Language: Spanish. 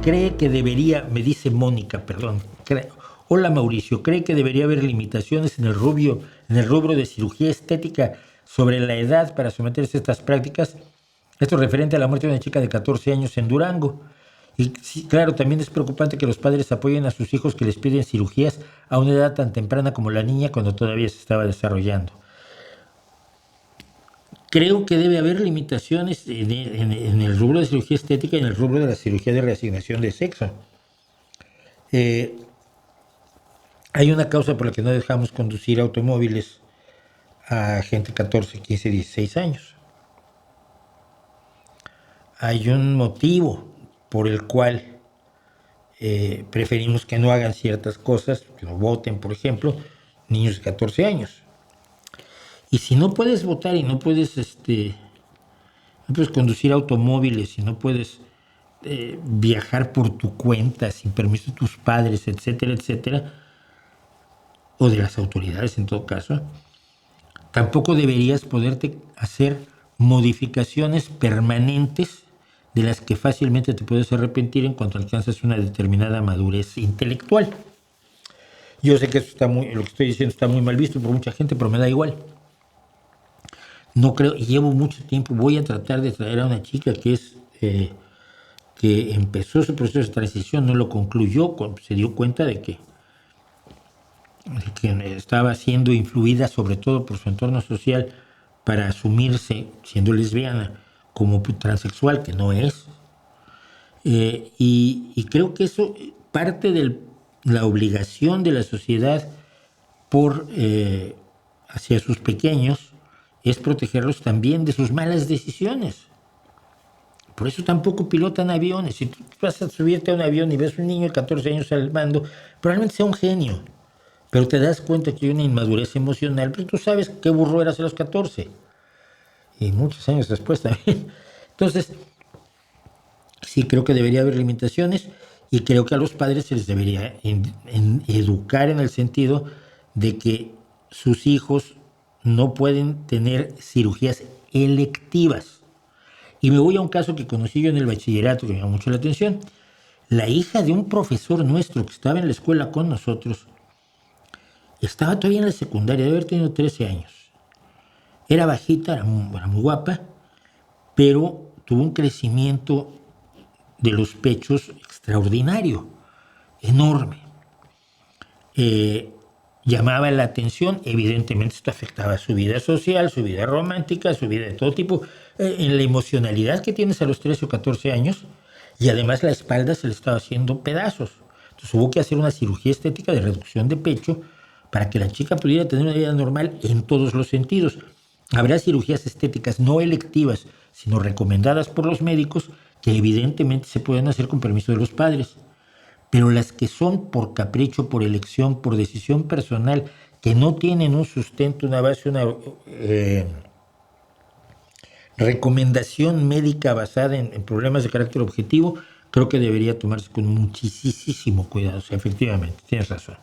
cree que debería, me dice Mónica, perdón. Hola Mauricio, ¿cree que debería haber limitaciones en el rubro de cirugía estética sobre la edad para someterse a estas prácticas? Esto es referente a la muerte de una chica de 14 años en Durango. Y sí, claro, también es preocupante que los padres apoyen a sus hijos que les piden cirugías a una edad tan temprana como la niña cuando todavía se estaba desarrollando. Creo que debe haber limitaciones en el rubro de cirugía estética y en el rubro de la cirugía de reasignación de sexo. Hay una causa por la que no dejamos conducir automóviles a gente de 14, 15, 16 años. Hay un motivo por el cual preferimos que no hagan ciertas cosas, que no voten, por ejemplo, niños de 14 años. Y si no puedes votar y no puedes conducir automóviles y no puedes viajar por tu cuenta sin permiso de tus padres, etcétera, etcétera, o de las autoridades en todo caso, tampoco deberías poderte hacer modificaciones permanentes de las que fácilmente te puedes arrepentir en cuanto alcanzas una determinada madurez intelectual. Yo sé que eso está lo que estoy diciendo está muy mal visto por mucha gente, pero me da igual. No creo, llevo mucho tiempo, voy a tratar de traer a una chica que empezó su proceso de transición, no lo concluyó, se dio cuenta de que estaba siendo influida sobre todo por su entorno social para asumirse, siendo lesbiana, como transexual, que no es. Y creo que eso parte de la obligación de la sociedad hacia sus pequeños es protegerlos también de sus malas decisiones. Por eso tampoco pilotan aviones. Si tú vas a subirte a un avión y ves un niño de 14 años al mando, probablemente sea un genio, pero te das cuenta que hay una inmadurez emocional, pero tú sabes qué burro eras a los 14. Y muchos años después también. Entonces, sí creo que debería haber limitaciones y creo que a los padres se les debería educar en el sentido de que sus hijos no pueden tener cirugías electivas. Y me voy a un caso que conocí yo en el bachillerato que me llamó mucho la atención. La hija de un profesor nuestro que estaba en la escuela con nosotros, estaba todavía en la secundaria, debe haber tenido 13 años. Era bajita, era muy guapa, pero tuvo un crecimiento de los pechos extraordinario, enorme. Llamaba la atención, evidentemente esto afectaba su vida social, su vida romántica, su vida de todo tipo, en la emocionalidad que tienes a los 13 o 14 años, y además la espalda se le estaba haciendo pedazos. Entonces hubo que hacer una cirugía estética de reducción de pecho para que la chica pudiera tener una vida normal en todos los sentidos. Habrá cirugías estéticas no electivas, sino recomendadas por los médicos, que evidentemente se pueden hacer con permiso de los padres. Pero las que son por capricho, por elección, por decisión personal, que no tienen un sustento, una base, una recomendación médica basada en problemas de carácter objetivo, creo que debería tomarse con muchísimo cuidado. O sea, efectivamente, tienes razón.